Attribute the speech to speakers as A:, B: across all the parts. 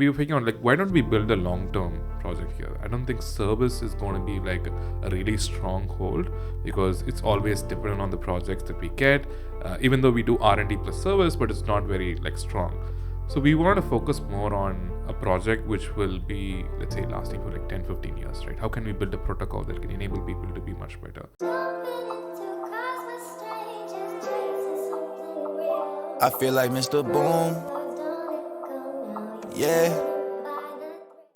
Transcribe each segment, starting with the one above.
A: We were figuring out, like, why don't we build a long-term project here? I don't think service is going to be like a really strong hold, because it's always dependent on the projects that we get, even though we do R&D plus service, but it's not very like strong. So we want to focus more on a project which will be, let's say, lasting for like 10-15 years, right? How can we build a protocol that can enable people to be much better?
B: I feel like Mr. Boom. Yeah.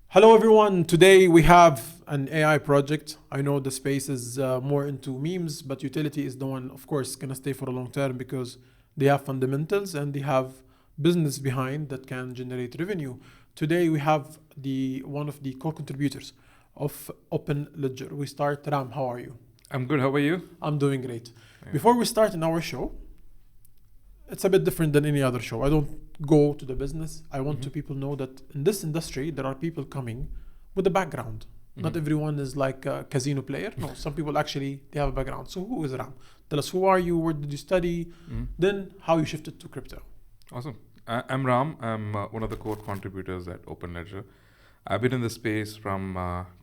C: Hello everyone, today we have an AI project. I know the space is more into memes, but utility is the one, of course, gonna stay for a long term because they have fundamentals and they have business behind that can generate revenue. Today we have one of the co-contributors of Openledger. We start, Ram, how are you?
A: I'm good, how are you?
C: I'm doing great. Yeah. Before we start in our show, it's a bit different than any other show. I don't go to the business. I want to people know that in this industry, there are people coming with a background. Not everyone is like a casino player. No, some people actually, they have a background. So who is Ram? Tell us, who are you? Where did you study? Then how you shifted to crypto.
A: Awesome. I'm Ram. I'm one of the core contributors at Openledger. I've been in this space from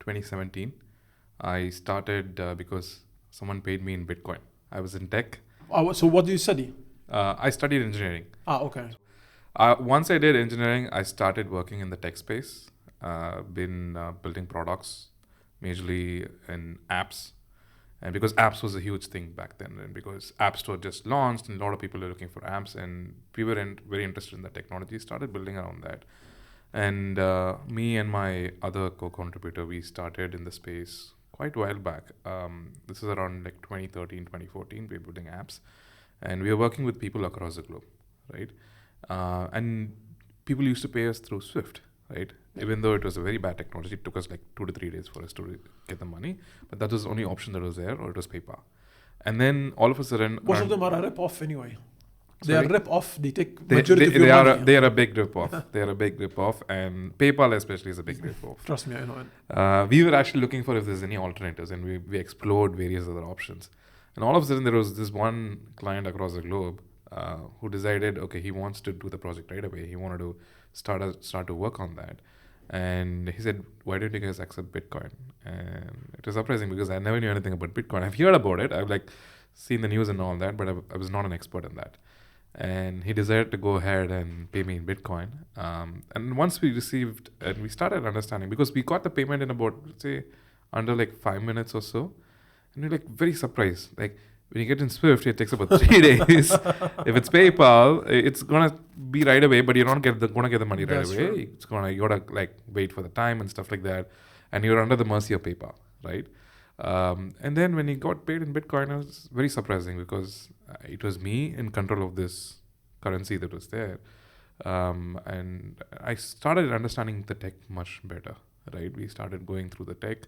A: 2017. I started because someone paid me in Bitcoin. I was in tech.
C: So what do you study?
A: I studied engineering.
C: Okay.
A: Once I did engineering, I started working in the tech space. Been building products, majorly in apps. And because apps was a huge thing back then, and because App Store just launched and a lot of people are looking for apps, and we were very interested in the technology, started building around that. And me and my other co-contributor, we started in the space quite a while back. This is around like 2013, 2014, we were building apps. And we were working with people across the globe, right? And people used to pay us through Swift, right? Even though it was a very bad technology, it took us like 2 to 3 days for us to get the money. But that was the only option that was there, or it was PayPal. And then all of a sudden...
C: Most of them are a rip-off anyway. They
A: Sorry?
C: are rip-off. They take majority of your money.
A: They are a big rip-off. They are a big rip-off. And PayPal especially is a big rip-off.
C: Trust me, I know it.
A: We were actually looking for if there's any alternatives, and we explored various other options. And all of a sudden, there was this one client across the globe who decided, okay, he wants to do the project right away. He wanted to start to work on that. And he said, why don't you guys accept Bitcoin? And it was surprising because I never knew anything about Bitcoin. I've heard about it. I've like seen the news and all that, but I was not an expert in that. And he decided to go ahead and pay me in Bitcoin. And once we received, and we started understanding, because we got the payment in about, let's say, under like 5 minutes or so. And we're like very surprised. Like when you get in Swift, it takes about 3 days. If it's PayPal, it's gonna be right away, but you're not gonna get the money right away. True. You gotta like wait for the time and stuff like that, and you're under the mercy of PayPal, right? And then when he got paid in Bitcoin, it was very surprising because it was me in control of this currency that was there, and I started understanding the tech much better. Right, we started going through the tech.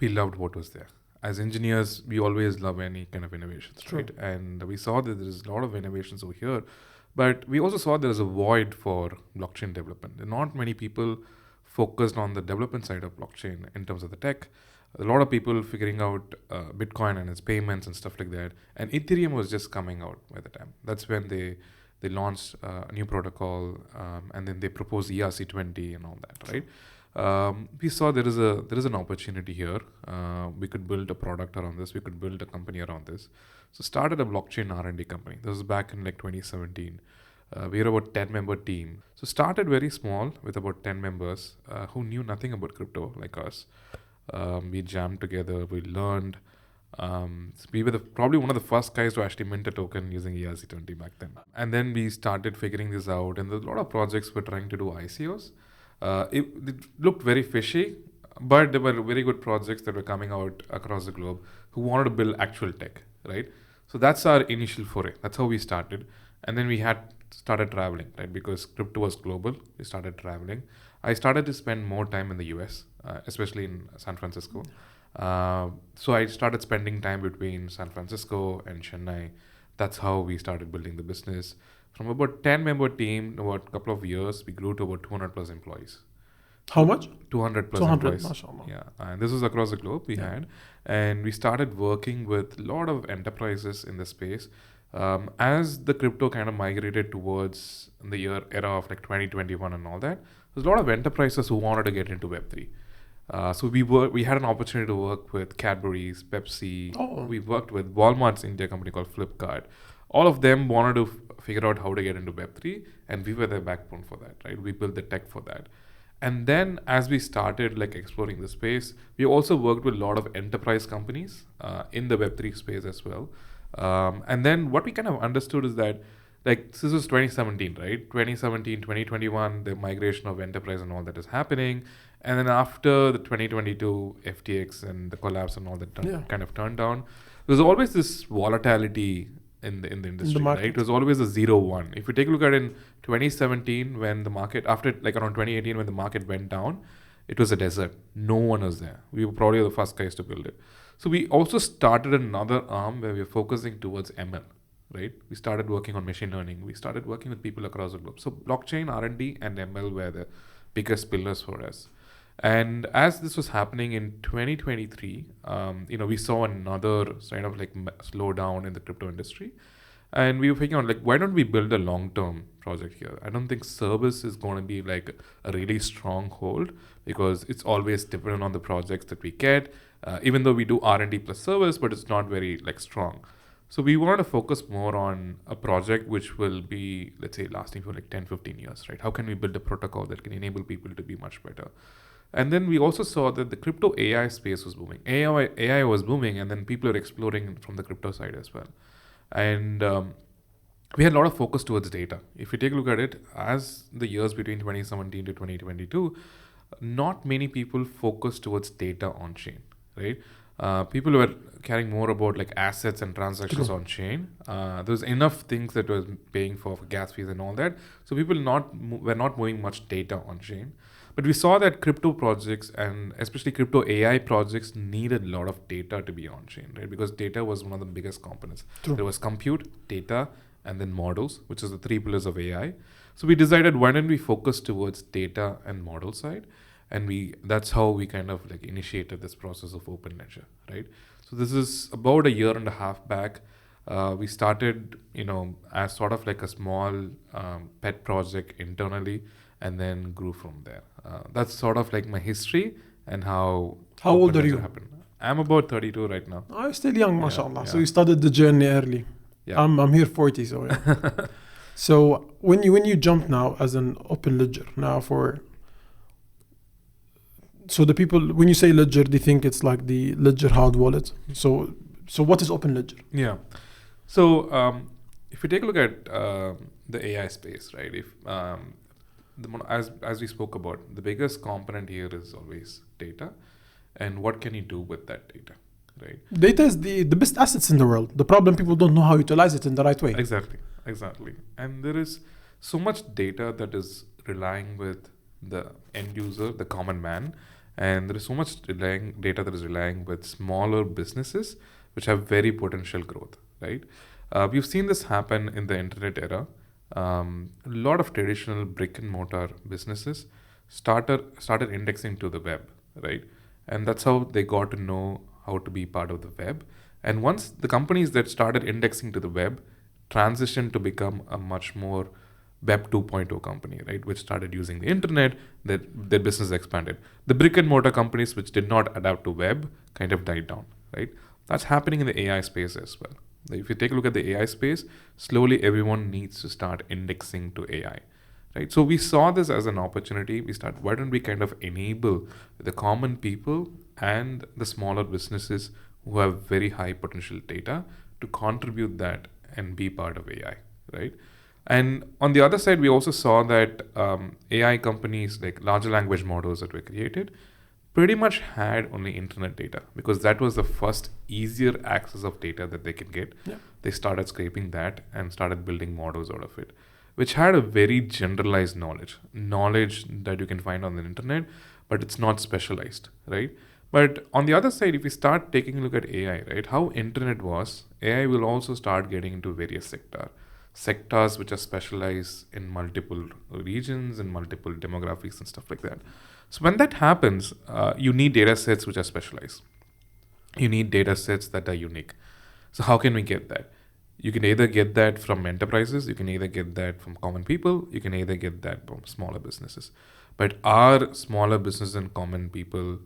A: We loved what was there. As engineers, we always love any kind of innovations, right? And we saw that there's a lot of innovations over here, but we also saw there's a void for blockchain development. There are not many people focused on the development side of blockchain in terms of the tech. A lot of people figuring out Bitcoin and its payments and stuff like that. And Ethereum was just coming out by the time. That's when they launched a new protocol, and then they proposed ERC20 and all that, right? We saw there is an opportunity here. We could build a product around this. We could build a company around this. So started a blockchain R&D company. This was back in like 2017. We were about 10-member team. So started very small with about 10 members who knew nothing about crypto like us. We jammed together. We learned. We were probably one of the first guys to actually mint a token using ERC20 back then. And then we started figuring this out. And there's a lot of projects were trying to do ICOs. It looked very fishy, but there were very good projects that were coming out across the globe who wanted to build actual tech, right? So that's our initial foray. That's how we started. And then we started traveling, right? Because crypto was global, we started traveling. I started to spend more time in the US, especially in San Francisco. So I started spending time between San Francisco and Chennai. That's how we started building the business. From about 10-member team, in about a couple of years, we grew to about 200 plus employees.
C: How much?
A: 200 plus
C: 200,
A: employees.
C: mashallah.
A: Yeah, and this was across the globe we had. And we started working with a lot of enterprises in the space As the crypto kind of migrated towards the era of like 2021 and all that, there's a lot of enterprises who wanted to get into Web3. So we had an opportunity to work with Cadbury's, Pepsi.
C: Oh.
A: We worked with Walmart's India company called Flipkart. All of them wanted to figure out how to get into Web3, and we were their backbone for that, right? We built the tech for that. And then as we started like exploring the space, we also worked with a lot of enterprise companies in the Web3 space as well. And then what we kind of understood is that like this was 2017, right? 2017, 2021, the migration of enterprise and all that is happening. And then after the 2022 FTX and the collapse and all that kind of turned down, there's always this volatility in the industry, right? It was always a 0-1. If you take a look at it in 2017, when the market, after like around 2018, when the market went down, it was a desert. No one was there. We were probably the first guys to build it. So we also started another arm where we were focusing towards ML, right? We started working on machine learning. We started working with people across the globe. So blockchain, R&D, and ML were the biggest pillars for us. And as this was happening in 2023, we saw another kind of like slowdown in the crypto industry. And we were thinking on like, why don't we build a long-term project here? I don't think service is going to be like a really strong hold because it's always dependent on the projects that we get. Even though we do R&D plus service, but it's not very like strong. So we want to focus more on a project which will be, let's say, lasting for like 10, 15 years, right? How can we build a protocol that can enable people to be much better? And then we also saw that the crypto AI space was booming. AI was booming, and then people are exploring from the crypto side as well. And we had a lot of focus towards data. If you take a look at it, as the years between 2017 to 2022, not many people focused towards data on chain, right? People were caring more about like assets and transactions on chain. There was enough things that was paying for gas fees and all that. So people were not moving much data on chain. But we saw that crypto projects and especially crypto AI projects needed a lot of data to be on chain, right? Because data was one of the biggest components. There was compute, data, and then models, which is the three pillars of AI. So we decided, why don't we focus towards data and model side? And that's how we kind of like initiated this process of Openledger, right? So this is about a year and a half back. We started, as sort of like a small pet project internally, and then grew from there. That's sort of like my history and how.
C: How old are you?
A: Happened. I'm about 32 right now.
C: Oh, you're still young, mashallah. So you started the journey early.
A: Yeah.
C: I'm here 40, so yeah. So when you jump now as an Openledger now so the people, when you say ledger, they think it's like the ledger hard wallet. So what is Openledger?
A: Yeah. So if you take a look at the AI space, right? If as we spoke about, the biggest component here is always data, and what can you do with that data, right?
C: Data is the best assets in the world. The problem, people don't know how to utilize it in the right way.
A: Exactly. And there is so much data that is relying with the end user, the common man, and there is so much data that is relying with smaller businesses which have very potential growth, right? We've seen this happen in the internet era. A lot of traditional brick and mortar businesses started indexing to the web, right? And that's how they got to know how to be part of the web. And once the companies that started indexing to the web transitioned to become a much more Web 2.0 company, right, which started using the internet, their business expanded. The brick and mortar companies which did not adapt to web kind of died down, right? That's happening in the AI space as well. If you take a look at the AI space, slowly everyone needs to start indexing to AI, right? So we saw this as an opportunity. Why don't we kind of enable the common people and the smaller businesses who have very high potential data to contribute that and be part of AI, right? And on the other side, we also saw that AI companies like larger language models that were created pretty much had only internet data because that was the first easier access of data that they can get.
C: Yeah.
A: They started scraping that and started building models out of it, which had a very generalized knowledge that you can find on the internet, but it's not specialized, right? But on the other side, if we start taking a look at AI, right, how internet was, AI will also start getting into various sectors which are specialized in multiple regions and multiple demographics and stuff like that. So when that happens, you need data sets which are specialized. You need data sets that are unique. So how can we get that? You can either get that from enterprises, you can either get that from common people, you can either get that from smaller businesses. But are smaller businesses and common people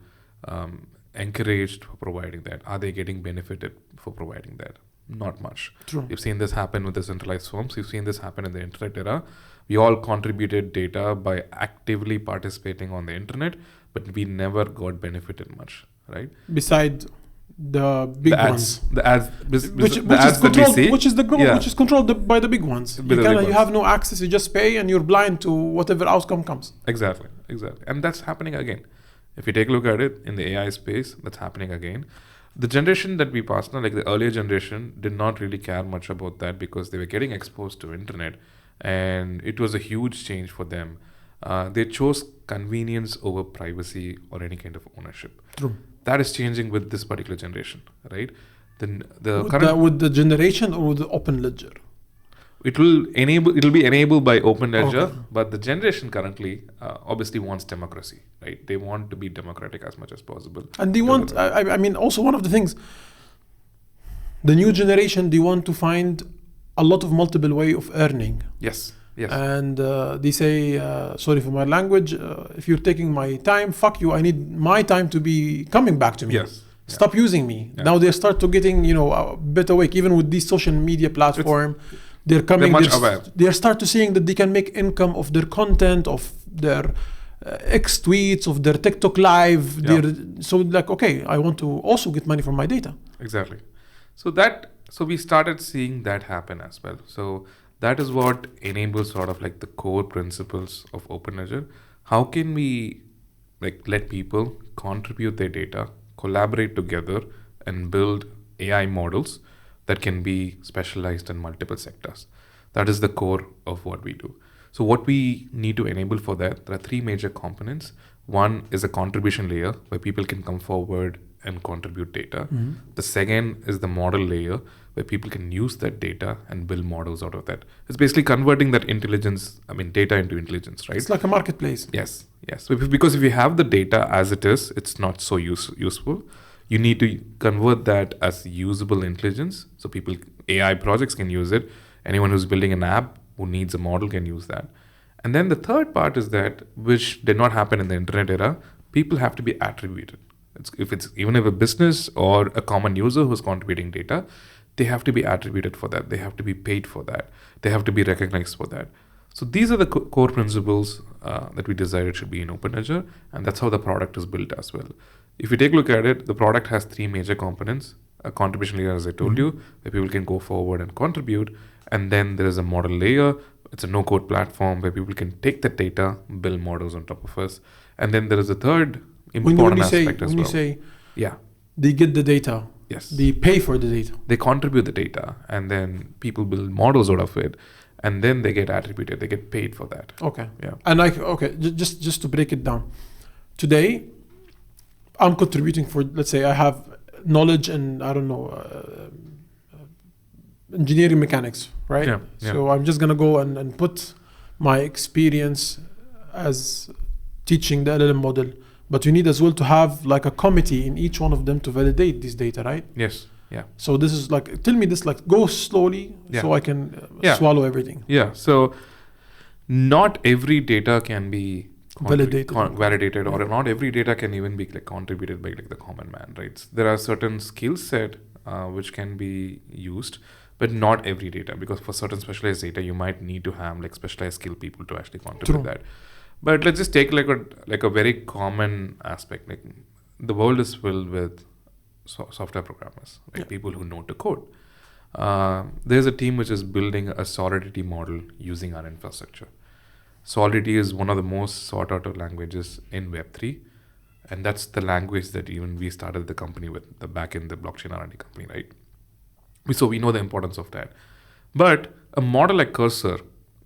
A: encouraged for providing that? Are they getting benefited for providing that? Not much.
C: True.
A: We've seen this happen with the centralized firms. We've seen this happen in the internet era. We all contributed data by actively participating on the internet, but we never got benefited much, right?
C: Beside the big ones,
A: the ads,
C: which
A: the
C: is
A: ads that we
C: controlled,
A: see,
C: which is controlled by the big ones.
A: By the big
C: You
A: ones.
C: have no access. You just pay, and you're blind to whatever outcome comes.
A: Exactly, and that's happening again. If you take a look at it in the AI space, that's happening again. The generation that we passed now, like the earlier generation, did not really care much about that because they were getting exposed to internet, and it was a huge change for them. They chose convenience over privacy or any kind of ownership.
C: True.
A: That is changing with this particular generation, right?
C: With the generation or with the Openledger?
A: It'll be enabled by Openledger,
C: Okay.
A: but the generation currently obviously wants democracy, right? They want to be democratic as much as possible.
C: And they want, I mean, also one of the things, the new generation, they want to find a lot of multiple way of earning.
A: Yes.
C: And they say, sorry for my language, if you're taking my time, fuck you, I need my time to be coming back to me.
A: Yes.
C: Stop using me.
A: Yeah.
C: Now they start to getting, a better way, even with these social media platform. They're coming,
A: They're much aware.
C: they start to seeing that they can make income of their content, of their X tweets, of their TikTok live.
A: Yeah.
C: So like, okay, I want to also get money from my data.
A: Exactly. So we started seeing that happen as well. So that is what enables sort of like the core principles of Openledger. How can we let people contribute their data, collaborate together, and build AI models that can be specialized in multiple sectors? That is the core of what we do. So what we need to enable for that, there are three major components. One is a contribution layer where people can come forward and contribute data.
C: Mm-hmm.
A: The second is the model layer where people can use that data and build models out of that. It's basically converting that data into intelligence, right?
C: It's like a marketplace.
A: Yes. Because if you have the data as it is, it's not so useful. You need to convert that as usable intelligence. So AI projects can use it. Anyone who's building an app who needs a model can use that. And then the third part is that, which did not happen in the internet era, people have to be attributed. Even if a business or a common user who's contributing data, they have to be attributed for that. They have to be paid for that. They have to be recognized for that. So these are the core principles that we decided should be in Openledger, and that's how the product is built as well. If you take a look at it, the product has three major components. A contribution layer, as I told you, where people can go forward and contribute. And then there is a model layer. It's a no-code platform where people can take the data, build models on top of us. And then there is a third important aspect as well.
C: When you say
A: yeah,
C: they get the data,
A: yes,
C: they pay for the data.
A: They contribute the data, and then people build models out of it, and then they get attributed. They get paid for that.
C: Okay.
A: Yeah.
C: And just to break it down, today I'm contributing for, let's say I have knowledge and engineering mechanics, right?
A: Yeah.
C: So I'm just gonna go and put my experience as teaching the LLM model, but you need as well to have like a committee in each one of them to validate this data, right?
A: Yes. Yeah.
C: So this is tell me this, go slowly so I can swallow everything.
A: Yeah. So not every data can be validated, or not every data can even be contributed by the common man, right? There are certain skill set which can be used, but not every data, because for certain specialized data you might need to have specialized skill people to actually contribute that. But let's just take a very common aspect. The world is filled with software programmers, people who know to code. There's a team which is building a Solidity model using our infrastructure. Solidity is one of the most sought out of languages in Web3, and that's the language that even we started the company with, back in the blockchain R&D company, right? So we know the importance of that. But a model like Cursor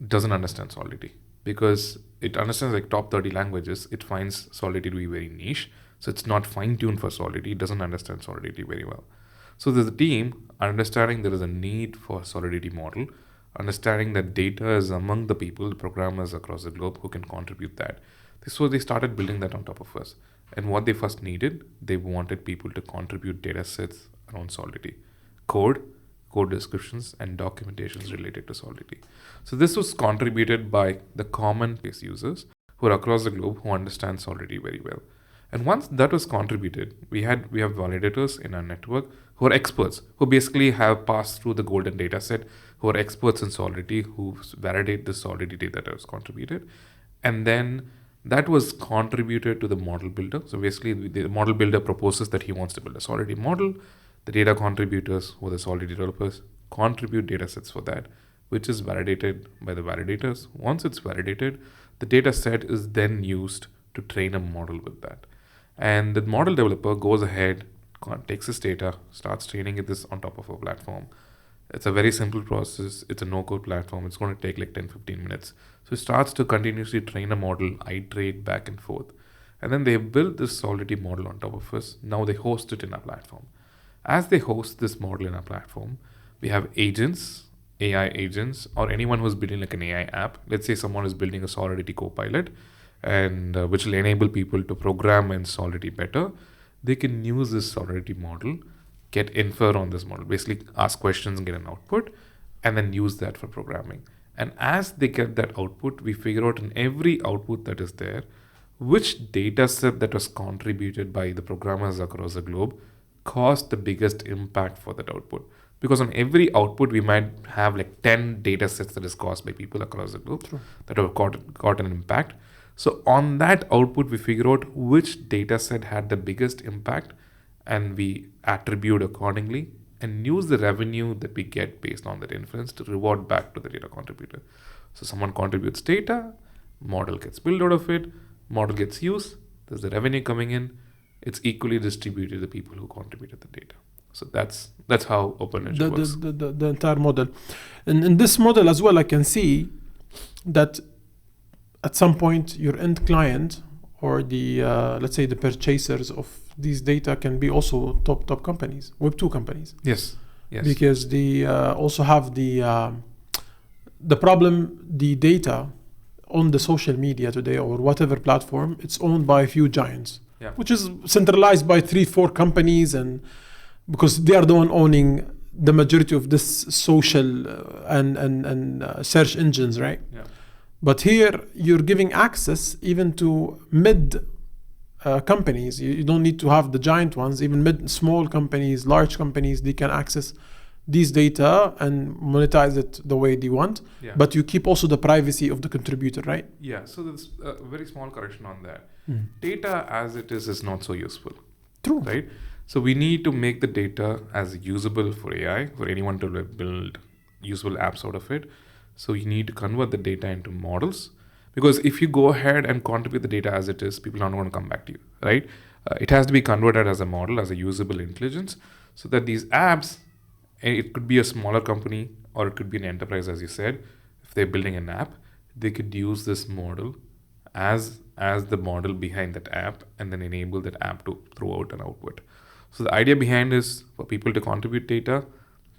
A: doesn't understand Solidity, because it understands top 30 languages. It finds Solidity to be very niche, so it's not fine-tuned for Solidity. It doesn't understand Solidity very well. So there's a team understanding there is a need for a Solidity model, understanding that data is among the people, the programmers across the globe who can contribute that. So they started building that on top of us. And what they first needed, they wanted people to contribute data sets around Solidity. Code, code descriptions, and documentations related to Solidity. So this was contributed by the commonplace users who are across the globe who understand Solidity very well. And once that was contributed, we have validators in our network who are experts, who basically have passed through the golden data set, who are experts in Solidity, who validate the Solidity data that was contributed. And then that was contributed to the model builder. So basically, the model builder proposes that he wants to build a Solidity model. The data contributors, who are the Solidity developers, contribute data sets for that, which is validated by the validators. Once it's validated, the data set is then used to train a model with that. And the model developer goes ahead, takes this data, starts training this on top of a platform. It's a very simple process. It's a no-code platform. It's going to take like 10-15 minutes. So it starts to continuously train a model, iterate back and forth. And then they build this Solidity model on top of us. Now they host it in our platform. As they host this model in our platform, we have agents, AI agents, or anyone who's building like an AI app. Let's say someone is building a Solidity Copilot, and which will enable people to program in Solidity better. They can use this Solidity model, get infer on this model, basically ask questions and get an output, and then use that for programming. And as they get that output, we figure out in every output that is there, which data set that was contributed by the programmers across the globe caused the biggest impact for that output. Because on every output, we might have like 10 data sets that is caused by people across the globe that have got an impact. So on that output, we figure out which data set had the biggest impact, and we attribute accordingly and use the revenue that we get based on that inference to reward back to the data contributor. So someone contributes data, model gets built out of it, model gets used, there's the revenue coming in, it's equally distributed to the people who contributed the data. So that's how Openledger works.
C: The entire model. And in this model as well, I can see that at some point your end client or the let's say the purchasers of these data can be also top companies, Web2 companies.
A: Yes.
C: Because they also have the problem, the data on the social media today or whatever platform, it's owned by a few giants, which is centralized by 3-4 companies, and because they are the one owning the majority of this social and search engines, right?
A: Yeah.
C: But here you're giving access even to mid companies. You don't need to have the giant ones. Even small companies, large companies, they can access these data and monetize it the way they want.
A: Yeah.
C: But you keep also the privacy of the contributor, right?
A: Yeah. So there's a very small correction on that. Data as it is not so useful.
C: True.
A: Right? So we need to make the data as usable for AI, for anyone to build useful apps out of it. So you need to convert the data into models, because if you go ahead and contribute the data as it is, people are not going to come back to you, right? It has to be converted as a model, as a usable intelligence, so that these apps, and it could be a smaller company or it could be an enterprise, as you said, if they're building an app, they could use this model as the model behind that app and then enable that app to throw out an output. So the idea behind is for people to contribute data,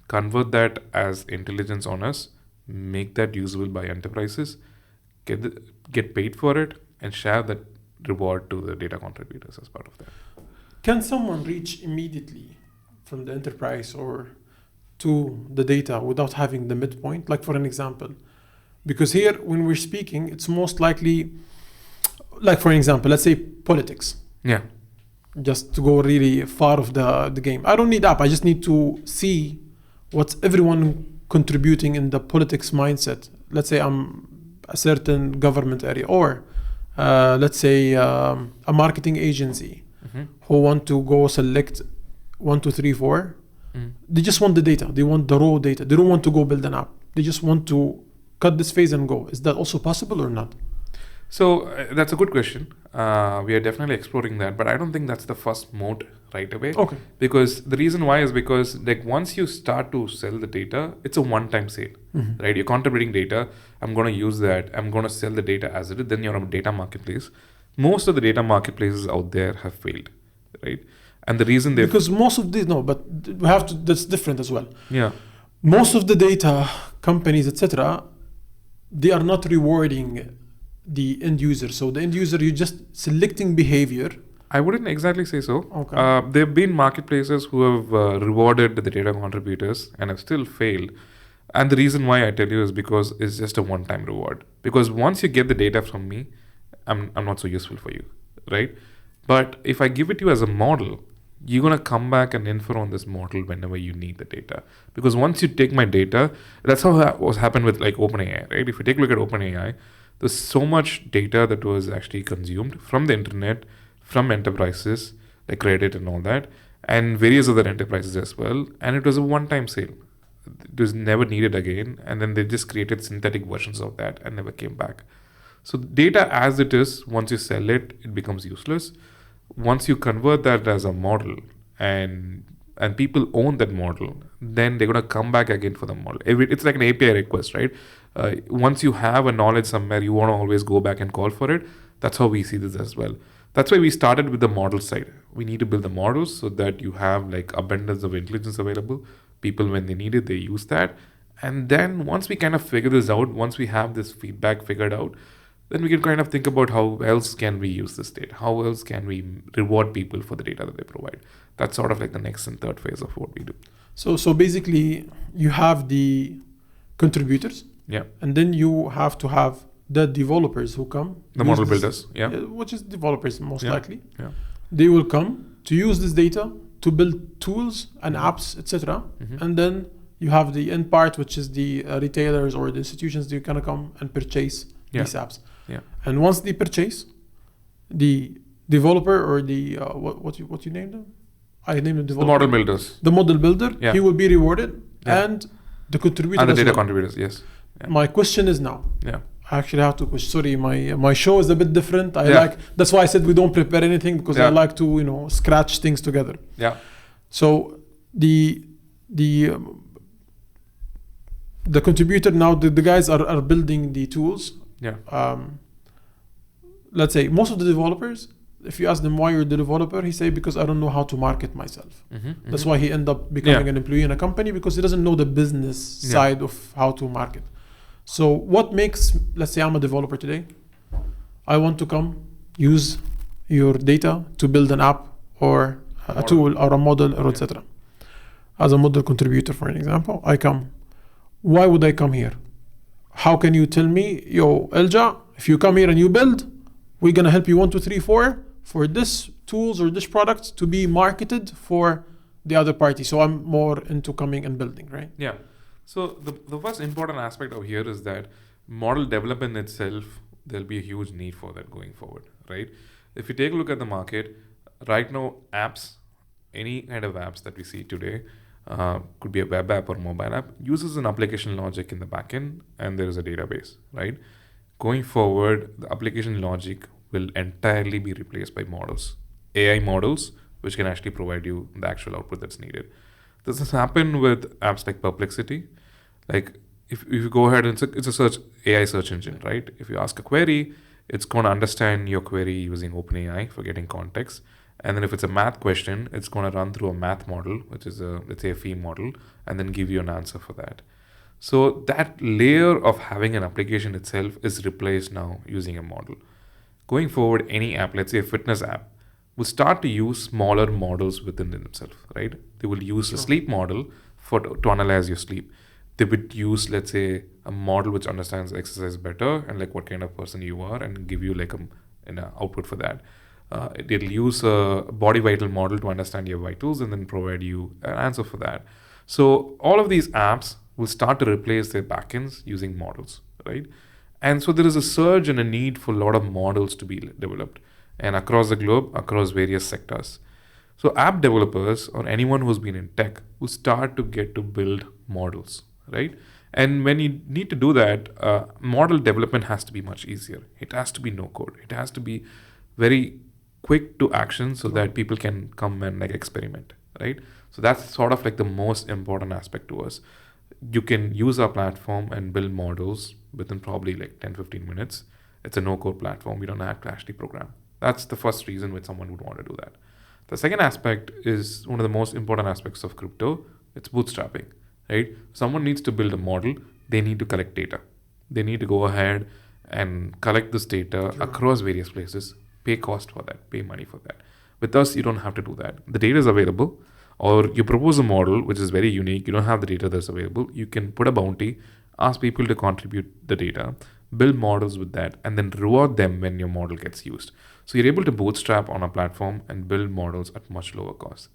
A: convert that as intelligence on us, make that usable by enterprises, get paid for it, and share that reward to the data contributors as part of that.
C: Can someone reach immediately from the enterprise or to the data without having the midpoint? Like for an example, because here when we're speaking, it's most likely, like for an example, let's say politics.
A: Yeah.
C: Just to go really far of the game. I don't need app. I just need to see what's everyone contributing in the politics mindset. Let's say I'm a certain government area, or let's say a marketing agency who want to go select 1, 2, 3, 4. They just want the data. They want the raw data. They don't want to go build an app. They just want to cut this phase and go. Is that also possible or not?
A: So that's a good question. We are definitely exploring that, but I don't think that's the first mode right away.
C: Okay.
A: Because the reason why is because like once you start to sell the data, it's a one-time sale, right? You're contributing data. I'm going to use that. I'm going to sell the data as it is. Then you're on a data marketplace. Most of the data marketplaces out there have failed, right? And the reason
C: because most of these but we have to. That's different as well.
A: Yeah.
C: Most of the data companies, etc., they are not rewarding the end user. So the end user, you're just selecting behavior
A: I wouldn't exactly say so.
C: Okay.
A: There have been marketplaces who have rewarded the data contributors and have still failed. And the reason why I tell you is because it's just a one-time reward. Because once you get the data from me, I'm not so useful for you, right? But if I give it to you as a model, you're going to come back and infer on this model whenever you need the data. Because once you take my data, that's how it was happened with like OpenAI, right? If you take a look at OpenAI, there's so much data that was actually consumed from the internet, from enterprises like Reddit and all that, and various other enterprises as well. And it was a one-time sale. It was never needed again. And then they just created synthetic versions of that and never came back. So data as it is, once you sell it, it becomes useless. Once you convert that as a model and people own that model, then they're going to come back again for the model. It's like an API request, right? Once you have a knowledge somewhere, you want to always go back and call for it. That's how we see this as well. That's why we started with the model side. We need to build the models so that you have like abundance of intelligence available. People, when they need it, they use that. And then once we kind of figure this out, once we have this feedback figured out, then we can kind of think about how else can we use this data? How else can we reward people for the data that they provide? That's sort of like the next and third phase of what we do.
C: So basically, you have the contributors,
A: Yeah.
C: and then you have to have the developers who come.
A: The
C: use
A: model
C: this-
A: builders. Yeah.
C: Which is developers most
A: Yeah.
C: likely.
A: Yeah.
C: They will come to use this data to build tools and apps, etc.
A: Mhm.
C: And then you have the end part, which is the retailers or the institutions that can come and purchase
A: Yeah.
C: these apps.
A: Yeah.
C: And once they purchase, the developer or the what you named them? I named them
A: The
C: developer.
A: model builders.
C: The model builder.
A: Yeah.
C: He will be rewarded,
A: Yeah.
C: and the contributor.
A: And the
C: as
A: data
C: well.
A: contributors, yes. Yeah.
C: My question is now.
A: Yeah.
C: I actually have to question. Sorry, my show is a bit different.
A: Yeah.
C: That's why I said we don't prepare anything, because I
A: Yeah.
C: like to scratch things together.
A: Yeah.
C: So the contributor now, the guys are building the tools.
A: Yeah.
C: Let's say most of the developers, if you ask them why you're the developer, he say because I don't know how to market myself.
A: Mm-hmm.
C: That's why he end up becoming
A: Yeah.
C: an employee in a company, because he doesn't know the business
A: Yeah.
C: side of how to market. So what makes, let's say I'm a developer today, I want to come use your data to build an app or a
A: Model.
C: tool or a model or
A: Yeah.
C: etc. As a model contributor, for an example, I come. Why would I come here? How can you tell me, yo, Elja, if you come here and you build, we're gonna help you 1, 2, 3, 4 for this tools or this product to be marketed for the other party. So I'm more into coming and building, right?
A: Yeah. So the first important aspect of here is that model development itself, there'll be a huge need for that going forward, right? If you take a look at the market, right now, apps, any kind of apps that we see today, could be a web app or mobile app, uses an application logic in the backend, and there is a database, right? Going forward, the application logic will entirely be replaced by models, AI models, which can actually provide you the actual output that's needed. This has happened with apps like Perplexity. Like if you go ahead and it's a search AI search engine, right? If you ask a query, it's going to understand your query using OpenAI for getting context. And then if it's a math question, it's going to run through a math model, which is let's say a fee model, and then give you an answer for that. So that layer of having an application itself is replaced now using a model. Going forward, any app, let's say a fitness app, will start to use smaller models within themselves, right? They will use a sleep model to analyze your sleep. They would use, let's say, a model which understands exercise better and like what kind of person you are, and give you like an output for that. It'll use a body vital model to understand your vitals and then provide you an answer for that. So all of these apps will start to replace their backends using models, right? And so there is a surge and a need for a lot of models to be developed, and across the globe, across various sectors. So app developers or anyone who's been in tech will start to get to build models, right? And when you need to do that, model development has to be much easier. It has to be no code. It has to be very quick to action so that people can come and like experiment, right? So that's sort of like the most important aspect to us. You can use our platform and build models within probably like 10-15 minutes. It's a no-code platform. We don't have to actually program. That's the first reason why someone would want to do that. The second aspect is one of the most important aspects of crypto. It's bootstrapping, right? Someone needs to build a model. They need to collect data. They need to go ahead and collect this data across various places, pay cost for that, pay money for that. With us, you don't have to do that. The data is available, or you propose a model which is very unique. You don't have the data that's available. You can put a bounty, ask people to contribute the data, build models with that, and then reward them when your model gets used. So you're able to bootstrap on a platform and build models at much lower cost.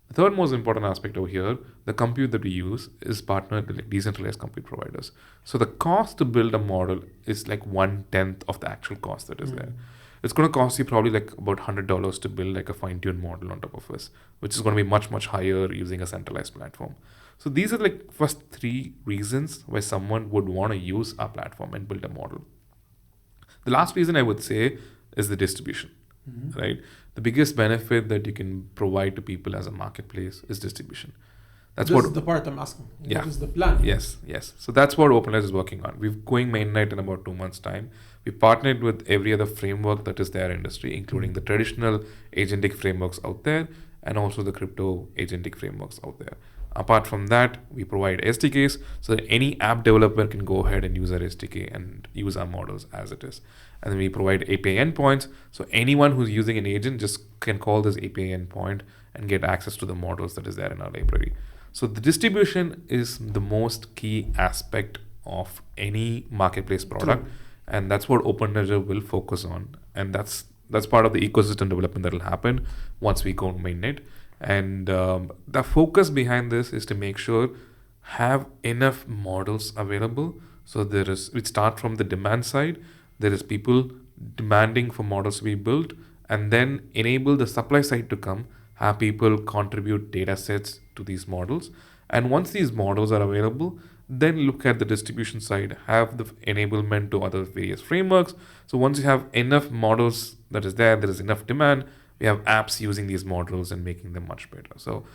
A: The third most important aspect over here, the compute that we use is partnered with like decentralized compute providers. So the cost to build a model is like 1/10 of the actual cost that is there. It's going to cost you probably like about $100 to build like a fine-tuned model on top of us, which is going to be much, much higher using a centralized platform. So these are like first three reasons why someone would want to use our platform and build a model. The last reason I would say is the distribution, right? The biggest benefit that you can provide to people as a marketplace is distribution.
C: This is the part I'm asking.
A: Yeah.
C: What is the plan?
A: Yes. So that's what Openledger is working on. We're going mainnet in about 2 months' time. We partnered with every other framework that is there in industry, including the traditional agentic frameworks out there and also the crypto agentic frameworks out there. Apart from that, we provide SDKs so that any app developer can go ahead and use our SDK and use our models as it is. And then we provide API endpoints, so anyone who's using an agent just can call this API endpoint and get access to the models that is there in our library. So the distribution is the most key aspect of any marketplace product, and that's what Openledger will focus on. And that's part of the ecosystem development that will happen once we go mainnet. And the focus behind this is to make sure have enough models available. So we start from the demand side. There is people demanding for models to be built, and then enable the supply side to come, have people contribute data sets to these models. And once these models are available, then look at the distribution side, have the enablement to other various frameworks. So once you have enough models that is there is enough demand, we have apps using these models and making them much better. So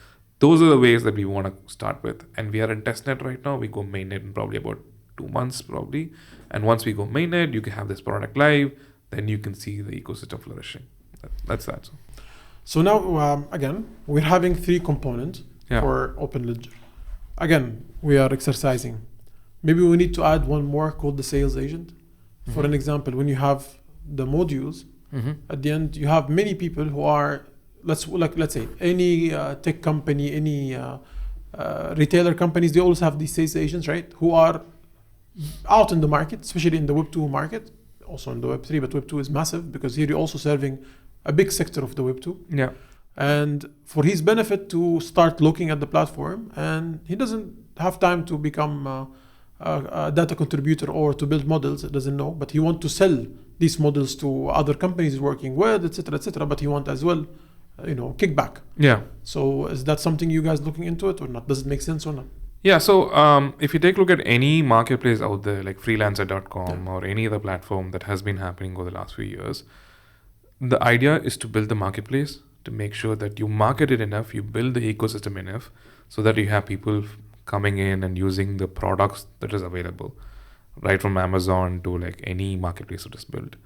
A: those are the ways that we want to start with. And we are in testnet right now. We go mainnet in probably about 2 months probably. And once we go mainnet, you can have this product live, then you can see the ecosystem flourishing. That's that.
C: So now, again, we're having 3 components for Openledger. Again, we are exercising. Maybe we need to add one more called the sales agent. For an example, when you have the modules, at the end, you have many people who are, let's say, any tech company, any retailer companies, they always have these sales agents, right? Who are out in the market, especially in the Web2 market, also in the Web3, but Web2 is massive because here you're also serving a big sector of the Web2.
A: Yeah.
C: And for his benefit to start looking at the platform, and he doesn't have time to become a data contributor or to build models, it doesn't know, but he wants to sell these models to other companies he's working with, etc., but he wants as well, kickback.
A: Yeah.
C: So is that something you guys looking into it or not? Does it make sense or not?
A: Yeah, so if you take a look at any marketplace out there, like freelancer.com or any other platform that has been happening over the last few years, the idea is to build the marketplace to make sure that you market it enough, you build the ecosystem enough so that you have people coming in and using the products that is available, right from Amazon to like any marketplace that is built.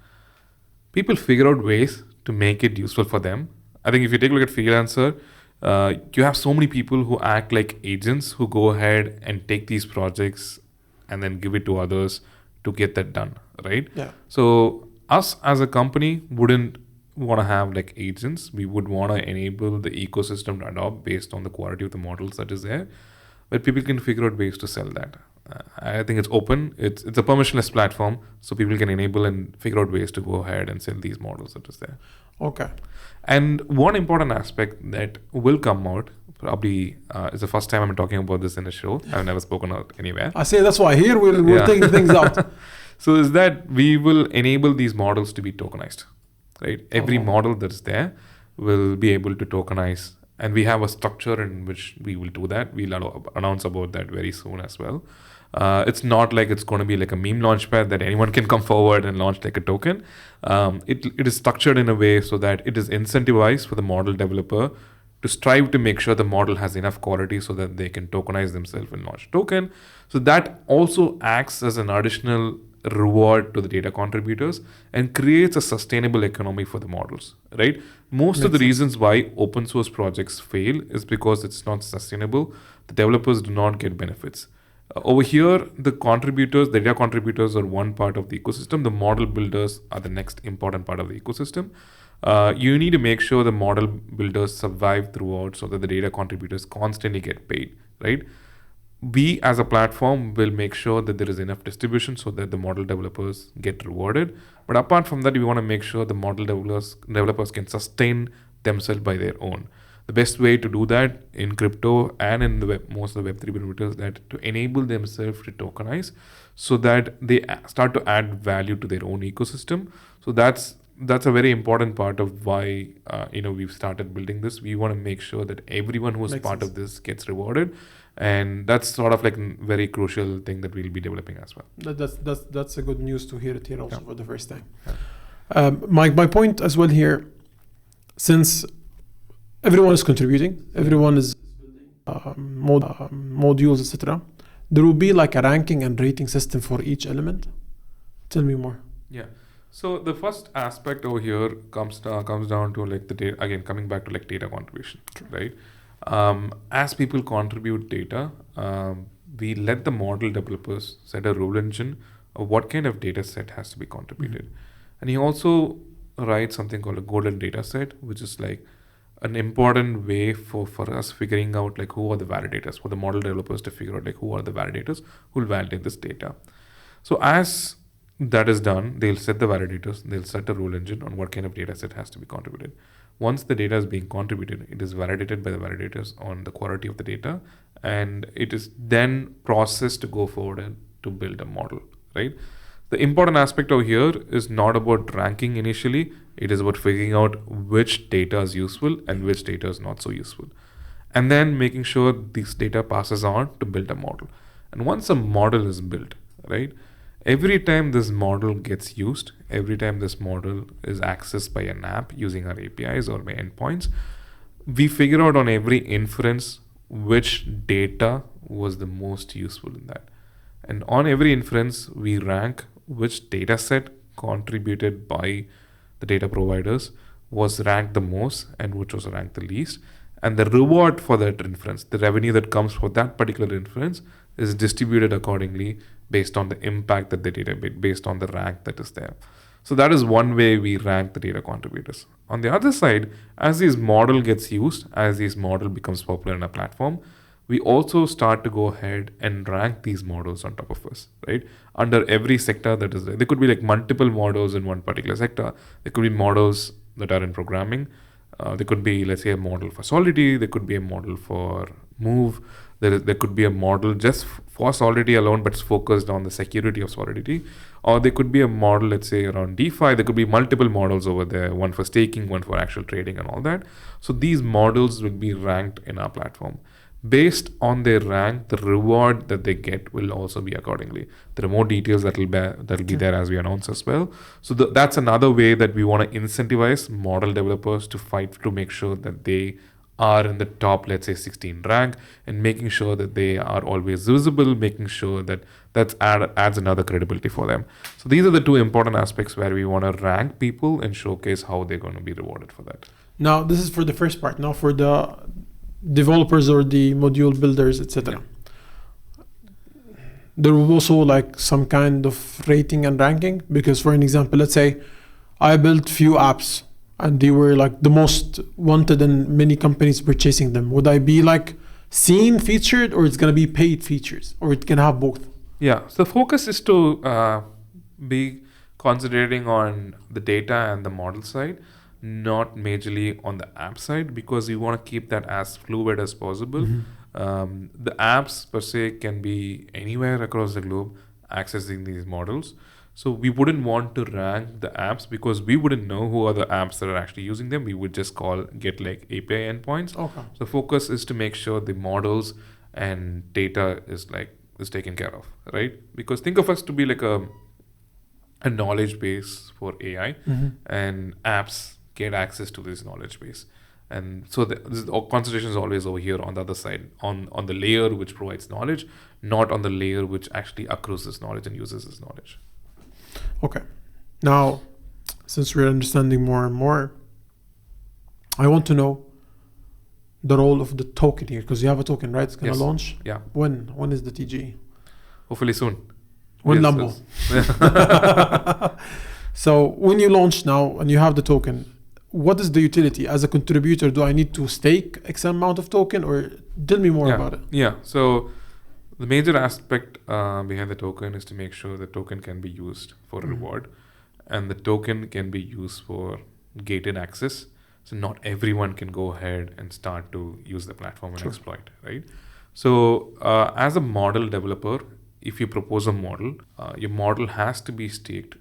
A: People figure out ways to make it useful for them. I think if you take a look at Freelancer, you have so many people who act like agents who go ahead and take these projects and then give it to others to get that done, right?
C: Yeah.
A: So us as a company wouldn't want to have like agents. We would want to enable the ecosystem to adopt based on the quality of the models that is there, but people can figure out ways to sell that. I think it's open. It's a permissionless platform, so people can enable and figure out ways to go ahead and sell these models that is there.
C: Okay.
A: And one important aspect that will come out, probably is the first time I'm talking about this in a show. I've never spoken out anywhere.
C: I say that's why here we're taking things out.
A: So is that we will enable these models to be tokenized, right? Every model that's there will be able to tokenize. And we have a structure in which we will do that. We'll announce about that very soon as well. It's not like it's going to be like a meme launchpad that anyone can come forward and launch like a token. It is structured in a way so that it is incentivized for the model developer to strive to make sure the model has enough quality so that they can tokenize themselves and launch token. So that also acts as an additional reward to the data contributors and creates a sustainable economy for the models, right? Most of the reasons why open source projects fail is because it's not sustainable. The developers do not get benefits. Over here, the data contributors are one part of the ecosystem. The model builders are the next important part of the ecosystem. You need to make sure the model builders survive throughout so that the data contributors constantly get paid, right? We as a platform will make sure that there is enough distribution so that the model developers get rewarded. But apart from that, we want to make sure the model developers can sustain themselves by their own. The best way to do that in crypto and in the most of the Web3 builders is that to enable themselves to tokenize so that they start to add value to their own ecosystem. So that's a very important part of why we've started building this. We want to make sure that everyone who is part of this gets rewarded, and that's sort of like a very crucial thing that we'll be developing as well.
C: That's a good news to hear it here also for the first time. My point as well here, since everyone is contributing, everyone is modules, etc. There will be like a ranking and rating system for each element. Tell me more.
A: Yeah. So the first aspect over here comes down to like the data, again coming back to like data contribution, right? As people contribute data, we let the model developers set a rule engine of what kind of data set has to be contributed. And he also writes something called a golden data set, which is like an important way for us figuring out like who are the validators, for the model developers to figure out like who are the validators who will validate this data. So as that is done, they'll set the validators, they'll set a rule engine on what kind of data set has to be contributed. Once the data is being contributed, it is validated by the validators on the quality of the data, and it is then processed to go forward and to build a model, right? The important aspect over here is not about ranking initially, it is about figuring out which data is useful and which data is not so useful. And then making sure this data passes on to build a model. And once a model is built, right, every time this model gets used, every time this model is accessed by an app using our APIs or by endpoints, we figure out on every inference which data was the most useful in that. And on every inference, we rank which data set contributed by the data providers was ranked the most and which was ranked the least. And the reward for that inference, the revenue that comes for that particular inference, is distributed accordingly based on the impact that the data based on the rank that is there. So that is one way we rank the data contributors. On the other side, as this model gets used, as this model becomes popular in a platform, we also start to go ahead and rank these models on top of us, right? Under every sector that is there. There could be like multiple models in one particular sector. There could be models that are in programming. There could be, let's say, a model for Solidity. There could be a model for Move. There could be a model just for Solidity alone, but it's focused on the security of Solidity. Or there could be a model, let's say, around DeFi. There could be multiple models over there, one for staking, one for actual trading and all that. So these models will be ranked in our platform. Based on their rank, the reward that they get will also be accordingly. There are more details that'll be there as we announce as well. So that's another way that we want to incentivize model developers to fight to make sure that they are in the top, let's say 16 rank, and making sure that they are always visible, making sure that adds another credibility for them. So these are the two important aspects where we want to rank people and showcase how they're going to be rewarded for that.
C: Now, this is for the first part. Now for the developers or the module builders, etc. There will also like some kind of rating and ranking, because for an example, let's say I built few apps and they were like the most wanted and many companies purchasing them. Would I be like seen featured, or it's going to be paid features, or it can have both?
A: Yeah, so the focus is to be concentrating on the data and the model side, not majorly on the app side, because we want to keep that as fluid as possible. The apps per se can be anywhere across the globe accessing these models. So we wouldn't want to rank the apps because we wouldn't know who are the apps that are actually using them. We would just get like API endpoints.
C: Okay.
A: So focus is to make sure the models and data is taken care of, right? Because think of us to be like a knowledge base for AI, and apps get access to this knowledge base. And so the concentration is always over here on the other side, on the layer which provides knowledge, not on the layer which actually accrues this knowledge and uses this knowledge.
C: Okay. Now, since we're understanding more and more, I want to know the role of the token here, because you have a token, right? It's going to launch.
A: Yeah.
C: When is the TG?
A: Hopefully soon.
C: One
A: Yes,
C: Lambo.
A: yes.
C: So when you launch now and you have the token, what is the utility? As a contributor, do I need to stake X amount of token, or tell me more about it?
A: Yeah. So the major aspect behind the token is to make sure the token can be used for a reward, and the token can be used for gated access. So not everyone can go ahead and start to use the platform and exploit, right? So as a model developer, if you propose a model, your model has to be staked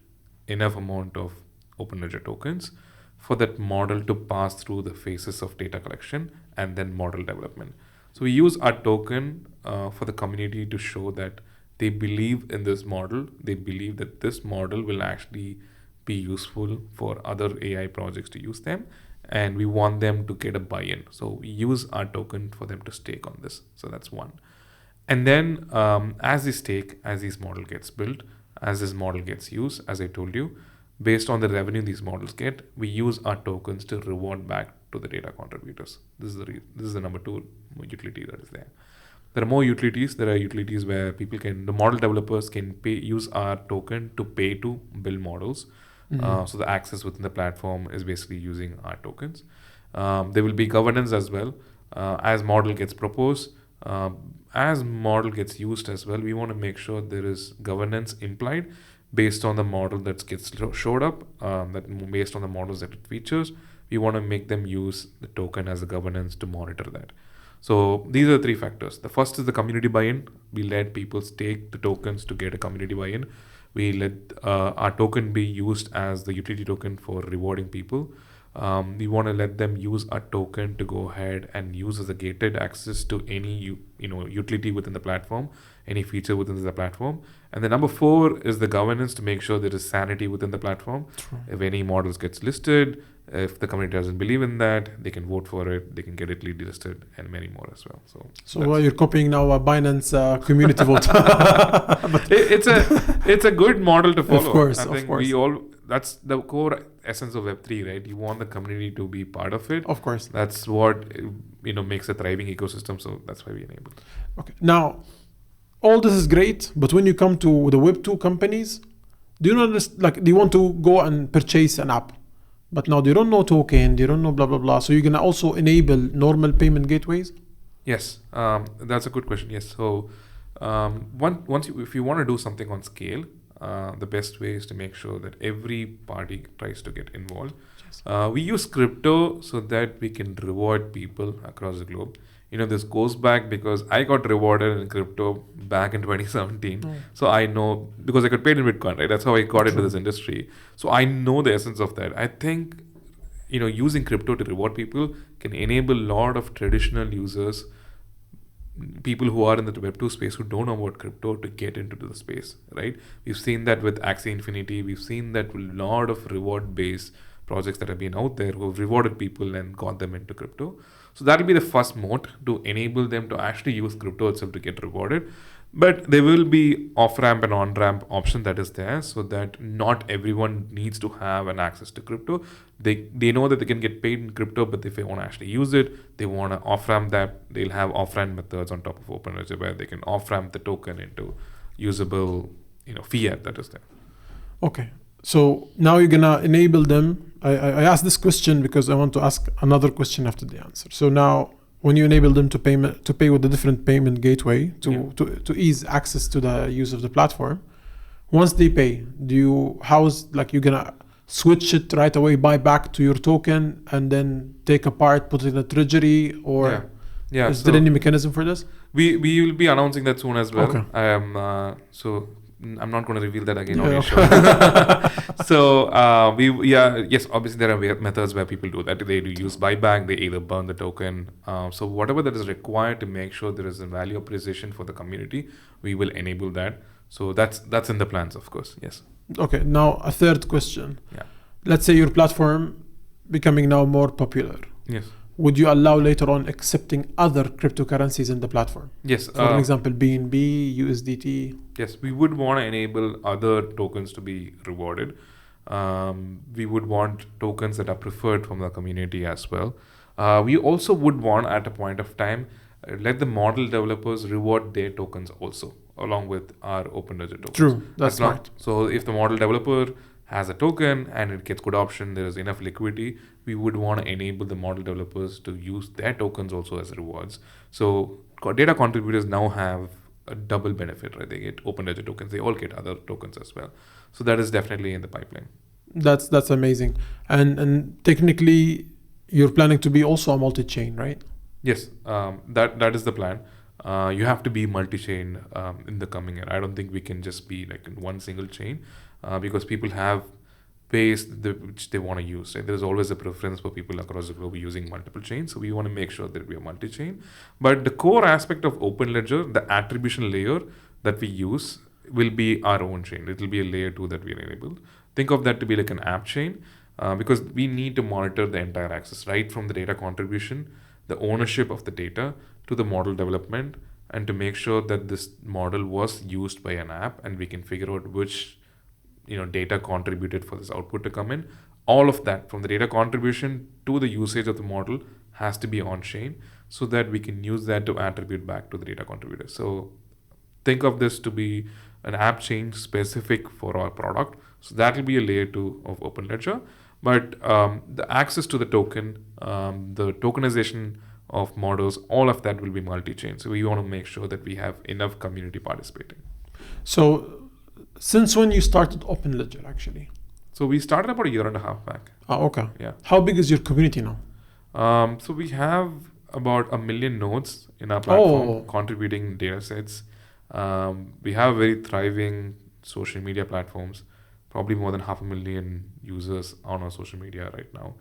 A: enough amount of Openledger tokens for that model to pass through the phases of data collection and then model development. So we use our token for the community to show that they believe in this model. They believe that this model will actually be useful for other AI projects to use them, and we want them to get a buy-in. So we use our token for them to stake on this. So that's one. And then as this model gets built, as this model gets used, as I told you, based on the revenue these models get, we use our tokens to reward back to the data contributors. This is the number two utility that is there. There are more utilities. There are utilities where the model developers can use our token to pay to build models. So the access within the platform is basically using our tokens. There will be governance as well. As model gets proposed, as model gets used as well, we want to make sure there is governance implied based on the model that gets showed up, that based on the models that it features. We want to make them use the token as a governance to monitor that. So these are the three factors. The first is the community buy-in. We let people stake the tokens to get a community buy-in. We let our token be used as the utility token for rewarding people. We want to let them use our token to go ahead and use as a gated access to any utility within the platform, any feature within the platform. And the number 4 is the governance, to make sure there is sanity within the platform.
C: True.
A: If any models gets listed, if the community doesn't believe in that, they can vote for it, they can get it delisted, and many more as well. So
C: You're copying now a Binance community vote.
A: it's a good model to follow.
C: Of course,
A: I
C: of
A: think
C: course.
A: that's the core essence of Web3, right? You want the community to be part of it.
C: Of course.
A: That's what makes a thriving ecosystem. So that's why we enable it.
C: Okay. Now, all this is great, but when you come to the Web2 companies, do you understand? Like, they want to go and purchase an app, but now they don't know token, they don't know blah blah blah. So you're gonna also enable normal payment gateways?
A: Yes, that's a good question. Yes, so if you want to do something on scale, the best way is to make sure that every party tries to get involved.
C: Yes.
A: We use crypto so that we can reward people across the globe. This goes back because I got rewarded in crypto back in 2017. So I know, because I got paid in Bitcoin, right? That's how I got into this industry. So I know the essence of that. I think, using crypto to reward people can enable a lot of traditional users, people who are in the Web2 space who don't know about crypto, to get into the space, right? We've seen that with Axie Infinity. We've seen that with a lot of reward-based projects that have been out there who have rewarded people and got them into crypto. So that'll be the first moat, to enable them to actually use crypto itself to get rewarded. But there will be off-ramp and on-ramp option that is there, so that not everyone needs to have an access to crypto. They know that they can get paid in crypto, but if they want to actually use it, they want to off-ramp that. They'll have off-ramp methods on top of Openledger where they can off-ramp the token into usable, fiat that is there.
C: Okay. So now you're gonna enable them. I asked this question because I want to ask another question after the answer. So now, when you enable them to pay with the different payment gateway to ease access to the use of the platform, once they pay, you're gonna switch it right away, buy back to your token, and then take a part, put it in a treasury, or is there any mechanism for this?
A: We will be announcing that soon as well.
C: Okay.
A: I'm not going to reveal that again on
C: Yeah.
A: your show. So yes, obviously there are methods where people do that. They do use buyback. They either burn the token. So whatever that is required to make sure there is a value appreciation for the community, we will enable that. So that's in the plans, of course. Yes.
C: Okay. Now a third question.
A: Yeah.
C: Let's say your platform becoming now more popular.
A: Yes.
C: Would you allow later on accepting other cryptocurrencies in the platform?
A: Yes.
C: For example, BNB, USDT.
A: Yes, we would want to enable other tokens to be rewarded. We would want tokens that are preferred from the community as well. We also would want, at a point of time, let the model developers reward their tokens also along with our Openledger tokens.
C: True, that's right.
A: So if the model developer has a token and it gets good option, there is enough liquidity, we would want to enable the model developers to use their tokens also as rewards. So data contributors now have a double benefit, right? They get Openledger tokens, they all get other tokens as well. So that is definitely in the pipeline.
C: That's amazing. And technically, you're planning to be also a multi-chain, right?
A: Yes, that is the plan. You have to be multi-chain in the coming year. I don't think we can just be like in one single chain because people have ways which they want to use. Right? There's always a preference for people across the globe using multiple chains. So we want to make sure that we are multi-chain. But the core aspect of Openledger, the attribution layer that we use, will be our own chain. It will be a layer 2 that we enabled. Think of that to be like an app chain because we need to monitor the entire access, right from the data contribution, the ownership of the data, to the model development, and to make sure that this model was used by an app and we can figure out which data contributed for this output to come in. All of that, from the data contribution to the usage of the model, has to be on chain so that we can use that to attribute back to the data contributor. So think of this to be an app chain specific for our product. So that will be a layer 2 of Openledger. But the access to the token, the tokenization of models, all of that will be multi-chain. So we want to make sure that we have enough community participating.
C: So since when you started Openledger actually?
A: So we started about a year and a half back.
C: Oh, okay.
A: Yeah.
C: How big is your community now?
A: So we have about 1 million nodes in our platform contributing data sets. We have very thriving social media platforms, probably more than 500,000 users on our social media right now.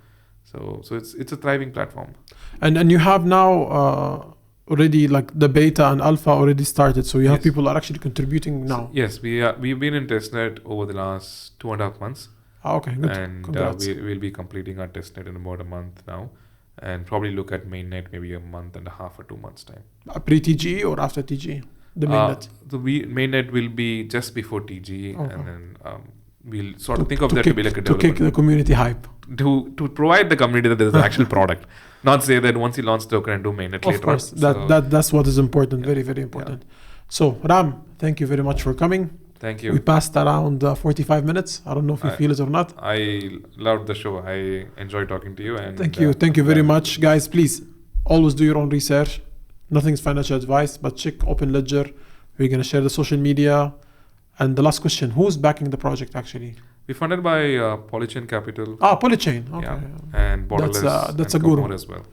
A: So it's a thriving platform.
C: And you have now already like the beta and alpha already started. So you have people are actually contributing now.
A: Yes, we've been in testnet over the last 2.5 months.
C: Okay, good.
A: And we'll be completing our testnet in about a month now, and probably look at mainnet maybe a month and a half or 2 months time.
C: Pre-TGE or after TGE? The mainnet?
A: The mainnet will be just before TGE, and then we'll sort of think of that to be like a development.
C: To kick the community hype.
A: To provide the community that there is an actual product. Not say that once you launch the token and do mainnet later.
C: Of course, that's what is important, very, very important. Yeah. So Ram, thank you very much for coming.
A: Thank you.
C: We passed around 45 minutes. I don't know if you feel it or not.
A: I loved the show. I enjoyed talking to you. And
C: thank you very much. Guys, please, always do your own research. Nothing's financial advice, but check Openledger. We're going to share the social media. And the last question, who's backing the project actually?
A: We're funded by Polychain Capital.
C: Polychain. Okay.
A: Yeah. And Borderless.
C: That's
A: and
C: a guru.
A: More as well.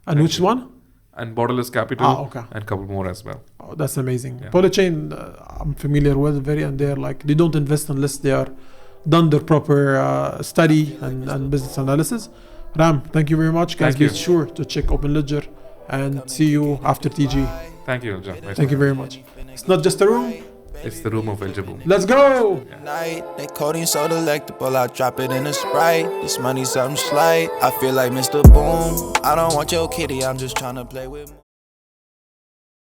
C: And which one?
A: And Borderless Capital.
C: Okay.
A: And a couple more as well.
C: Oh, that's amazing.
A: Yeah.
C: Polychain, I'm familiar with, and they're like, they don't invest unless they are done their proper study and business analysis. Ram, thank you very much. Guys, be sure to check Openledger and see you after TG.
A: Thank you, John.
C: Thank you very much. It's not just a room.
A: It's the Room of Eljaboom.
C: Let's go!
B: Night, that codeine so delectable, I drop it in a Sprite. This money something slight, I feel like Mr. Boom. I don't want your kitty, I'm just trying to play with